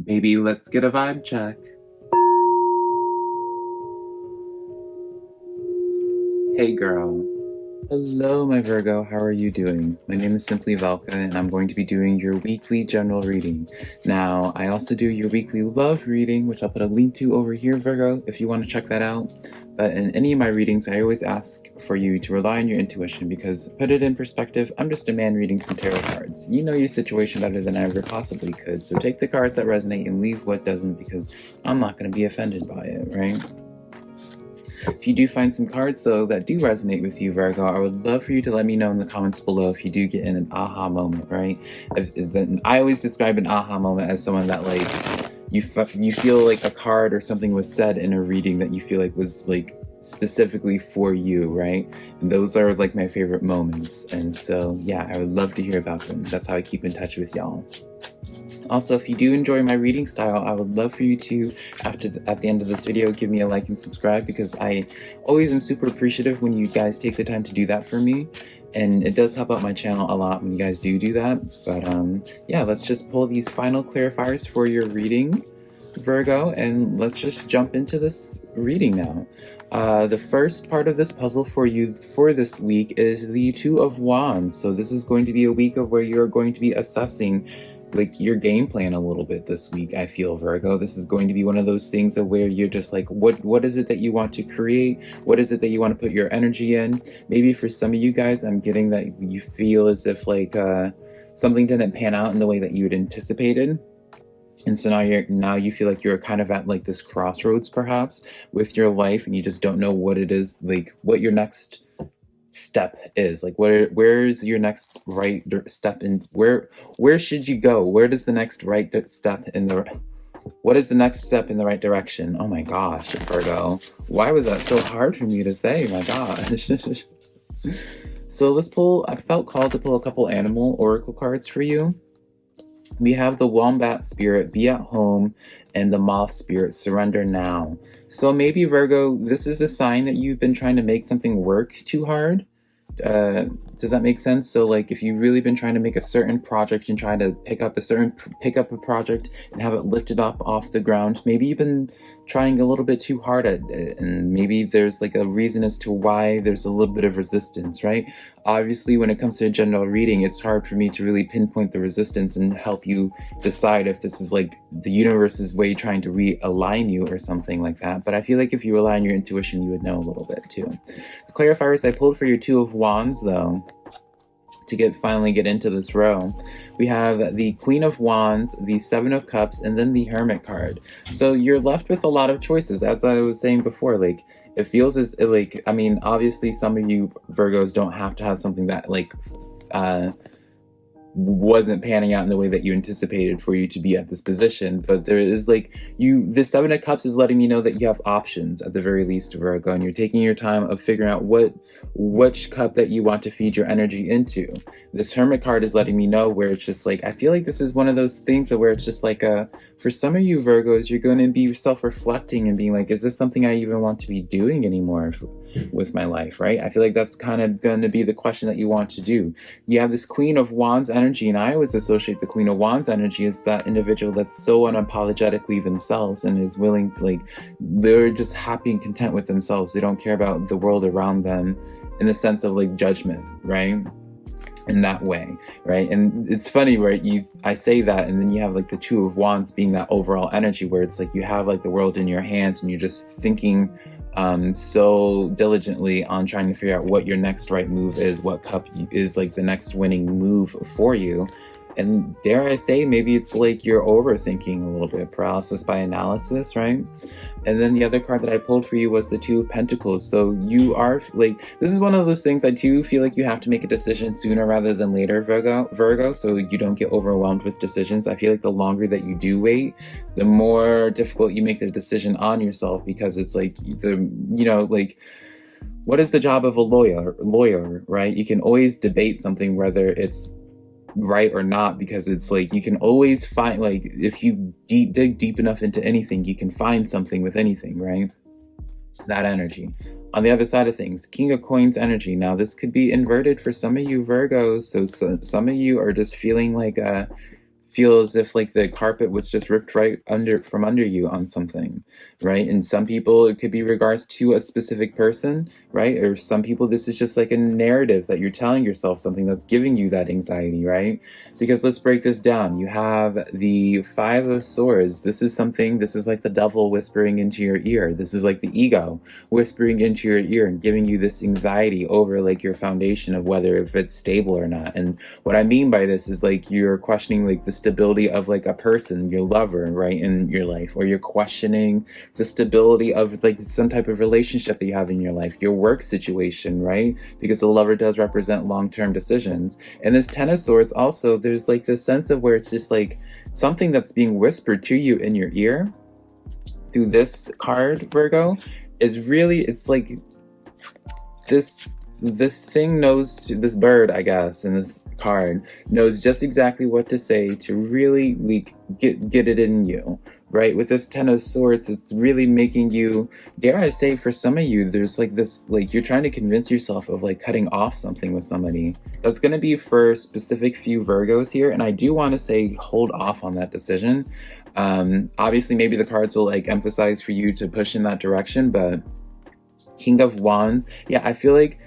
Baby, let's get a vibe check. Hey girl. Hello, my Virgo. How are you doing? My name is SimplyVelca, and I'm going to be doing your weekly general reading. Now, I also do your weekly love reading, which I'll put a link to over here, Virgo, if you want to check that out. But in any of my readings, I always ask for you to rely on your intuition because, put it in perspective, I'm just a man reading some tarot cards. You know your situation better than I ever possibly could, so take the cards that resonate and leave what doesn't because I'm not going to be offended by it, right? If you do find some cards, though, that do resonate with you, Virgo, I would love for you to let me know in the comments below if you do get in an aha moment, right? I always describe an aha moment as someone that, like, you feel like a card or something was said in a reading that you feel like was, like, specifically for you, right? And those are, like, my favorite moments. And so, yeah, I would love to hear about them. That's how I keep in touch with y'all. Also, if you do enjoy my reading style, I would love for you to, at the end of this video, give me a like and subscribe because I always am super appreciative when you guys take the time to do that for me. And it does help out my channel a lot when you guys do that. But yeah, let's just pull these final clarifiers for your reading, Virgo, and let's just jump into this reading now. The first part of this puzzle for you for this week is the Two of Wands. So this is going to be a week of where you're going to be assessing like your game plan a little bit this week. I feel, Virgo, this is going to be one of those things of where you're just like, what is it that you want to create? What is it that you want to put your energy in? Maybe for some of you guys, I'm getting that you feel as if like something didn't pan out in the way that you had anticipated. And so now you feel like you're kind of at like this crossroads perhaps with your life, and you just don't know what it is, like what your next step is, like where's your next right step, and where should you go? Where does the next right step in the what is the next step in the right direction? Oh my gosh, Virgo, why was that so hard for me to say? My gosh. So let's pull, I felt called to pull a couple animal oracle cards for you. We have the Wombat Spirit, Be at Home, and the Moth Spirit, Surrender Now. So maybe, Virgo, this is a sign that you've been trying to make something work too hard. Does that make sense? So like if you've really been trying to make a certain project and trying to pick up a project and have it lifted up off the ground, maybe you've been trying a little bit too hard at it, and maybe there's like a reason as to why there's a little bit of resistance, right? Obviously, when it comes to a general reading, it's hard for me to really pinpoint the resistance and help you decide if this is like the universe's way trying to realign you or something like that. But I feel like if you rely on your intuition, you would know a little bit too. The clarifiers I pulled for your Two of Wands, though, to finally get into this row, we have the Queen of Wands, the Seven of Cups, and then the Hermit card. So you're left with a lot of choices. As I was saying before, like it feels as like, I mean, obviously some of you Virgos don't have to have something that like wasn't panning out in the way that you anticipated for you to be at this position, but there is like the Seven of Cups is letting me know that you have options at the very least, Virgo, and you're taking your time of figuring out which cup that you want to feed your energy into. This Hermit card is letting me know where it's just like, I feel like this is one of those things where it's just like for some of you Virgos, you're going to be self-reflecting and being like, is this something I even want to be doing anymore with my life, right? I feel like that's kind of going to be the question that you want to do. You have this Queen of Wands energy, and I always associate the Queen of Wands energy as that individual that's so unapologetically themselves and is willing to, like, they're just happy and content with themselves. They don't care about the world around them in the sense of like judgment, right? In that way, right? And it's funny, right? I say that, and then you have like the Two of Wands being that overall energy where it's like you have like the world in your hands and you're just thinking so diligently on trying to figure out what your next right move is, what cup is like the next winning move for you. And dare I say, maybe it's like you're overthinking a little bit, paralysis by analysis, right? And then the other card that I pulled for you was the Two of Pentacles. So you are like, this is one of those things I do feel like you have to make a decision sooner rather than later, Virgo, so you don't get overwhelmed with decisions. I feel like the longer that you do wait, the more difficult you make the decision on yourself, because it's like like, what is the job of a lawyer, right? You can always debate something, whether it's right or not, because it's like you can always find, like, if you dig deep enough into anything, you can find something with anything, right? That energy. On the other side of things, King of Coins energy. Now this could be inverted for some of you Virgos, so some of you are just feeling like feel as if like the carpet was just ripped right from under you on something, right? And some people, it could be regards to a specific person, right? Or some people, this is just like a narrative that you're telling yourself, something that's giving you that anxiety, right? Because let's break this down. You have the Five of Swords. This is like the devil whispering into your ear. This is like the ego whispering into your ear and giving you this anxiety over like your foundation of whether if it's stable or not. And what I mean by this is like you're questioning like the stability of like a person, your lover, right, in your life, or you're questioning the stability of like some type of relationship that you have in your life, your work situation, right? Because the lover does represent long-term decisions. And this Ten of Swords also, there's like this sense of where it's just like something that's being whispered to you in your ear through this card, Virgo, is really, it's like this thing knows, this bird, I guess, in this card knows just exactly what to say to really like get it in you, right? With this Ten of Swords, it's really making you, dare I say, for some of you, there's like this, like you're trying to convince yourself of like cutting off something with somebody. That's going to be for specific few Virgos here, and I do want to say hold off on that decision. Obviously, maybe the cards will like emphasize for you to push in that direction, but King of Wands, yeah, I feel like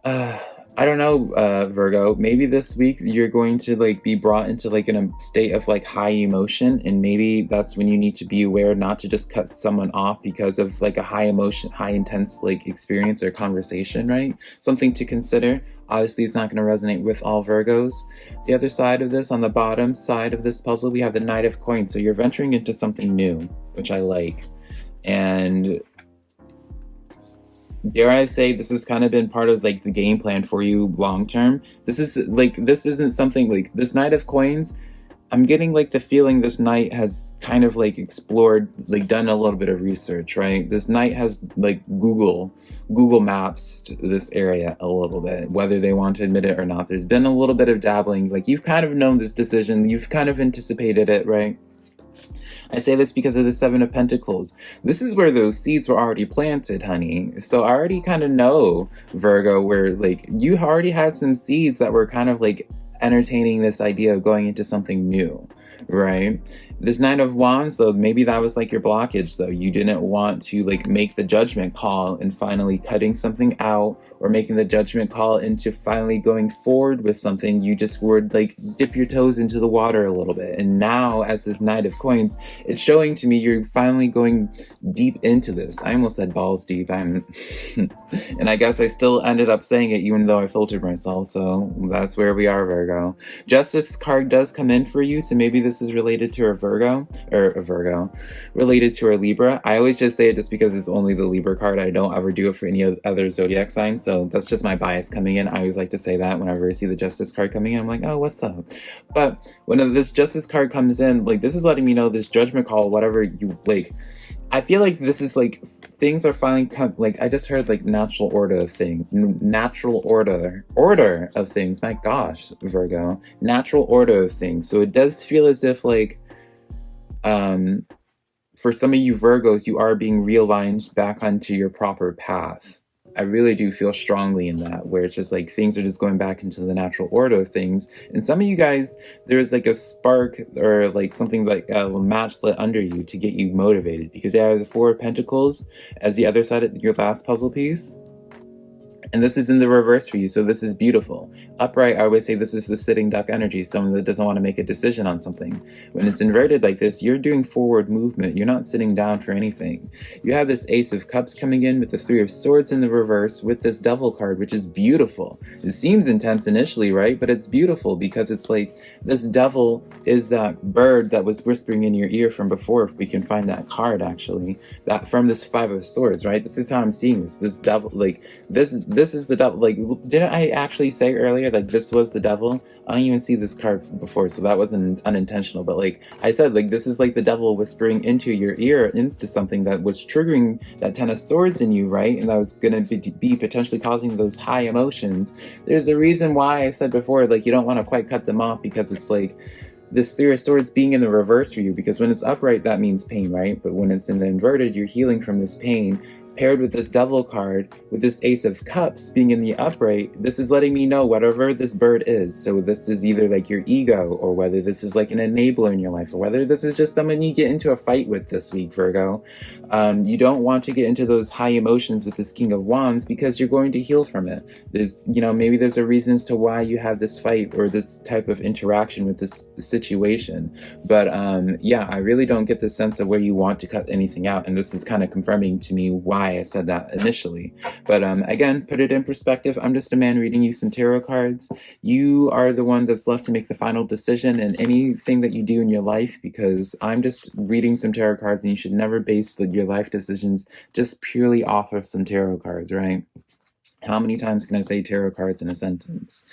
I don't know, Virgo, maybe this week you're going to like be brought into like in a state of like high emotion, and maybe that's when you need to be aware not to just cut someone off because of like a high emotion, high intense like experience or conversation, right? Something to consider. Obviously, it's not going to resonate with all Virgos. The other side of this, on the bottom side of this puzzle, we have the Knight of Coins. So you're venturing into something new, which I like. And dare I say, this has kind of been part of like the game plan for you long term. This isn't something like this Knight of Coins. I'm getting like the feeling this knight has kind of like explored, like done a little bit of research, right? This knight has like Google Maps this area a little bit, whether they want to admit it or not. There's been a little bit of dabbling, like you've kind of known this decision, you've kind of anticipated it, right? I say this because of the Seven of Pentacles. This is where those seeds were already planted, honey. So I already kind of know, Virgo, where like you already had some seeds that were kind of like entertaining this idea of going into something new, right? This Knight of Wands, though, maybe that was like your blockage, though. You didn't want to like make the judgment call and finally cutting something out, or making the judgment call into finally going forward with something. You just would like dip your toes into the water a little bit. And now, as this Knight of Coins, it's showing to me you're finally going deep into this. I almost said balls deep. And I guess I still ended up saying it even though I filtered myself. So that's where we are, Virgo. Justice card does come in for you, so maybe this is related to a Virgo, related to a Libra. I always just say it just because it's only the Libra card. I don't ever do it for any other zodiac signs, so that's just my bias coming in. I always like to say that whenever I see the Justice card coming in, I'm like, oh, what's up? But when this Justice card comes in, like this is letting me know this judgment call, whatever you like. I feel like this is like things are finally like I just heard like natural order of things. My gosh, Virgo, natural order of things. So it does feel as if like for some of you Virgos, you are being realigned back onto your proper path. I really do feel strongly in that, where it's just like things are just going back into the natural order of things. And some of you guys, there's like a spark or like something like a match lit under you to get you motivated, because you have the Four of Pentacles as the other side of your last puzzle piece. And this is in the reverse for you, so this is beautiful. Upright, I always say this is the sitting duck energy, someone that doesn't want to make a decision on something. When it's inverted like this, you're doing forward movement. You're not sitting down for anything. You have this Ace of Cups coming in with the Three of Swords in the reverse with this Devil card, which is beautiful. It seems intense initially, right? But it's beautiful because it's like this Devil is that bird that was whispering in your ear from before, if we can find that card actually, that from this Five of Swords, right? This is how I'm seeing this Devil, like this is the Devil. Like, didn't I actually say earlier like this was the Devil? I don't even see this card before, so that wasn't unintentional, but like I said, like this is like the Devil whispering into your ear, into something that was triggering that Ten of Swords in you, right? And that was gonna be potentially causing those high emotions. There's a reason why I said before, like you don't want to quite cut them off, because it's like this Three of Swords being in the reverse for you, because when it's upright, that means pain, right? But when it's in the inverted, you're healing from this pain. paired with this devil card, with this ace of cups being in the upright, this is letting me know whatever this bird is. So this is either like your ego, or whether this is like an enabler in your life, or whether this is just someone you get into a fight with this week, Virgo. You don't want to get into those high emotions with this King of Wands, because you're going to heal from it. It's, maybe there's a reason as to why you have this fight or this type of interaction with this situation. But yeah, I really don't get the sense of where you want to cut anything out, and this is kind of confirming to me why I said that initially. But again, put it in perspective. I'm just a man reading you some tarot cards. You are the one that's left to make the final decision in anything that you do in your life, because I'm just reading some tarot cards, and you should never base your life decisions just purely off of some tarot cards, right? How many times can I say tarot cards in a sentence?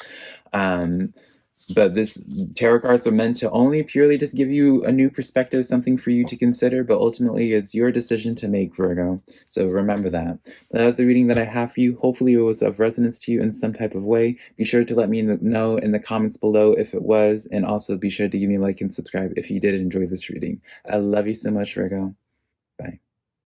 But this tarot cards are meant to only purely just give you a new perspective, something for you to consider, but ultimately it's your decision to make, Virgo. So remember that. That was the reading that I have for you. Hopefully it was of resonance to you in some type of way. Be sure to let me know in the comments below if it was, and also be sure to give me a like and subscribe if you did enjoy this reading. I love you so much, Virgo.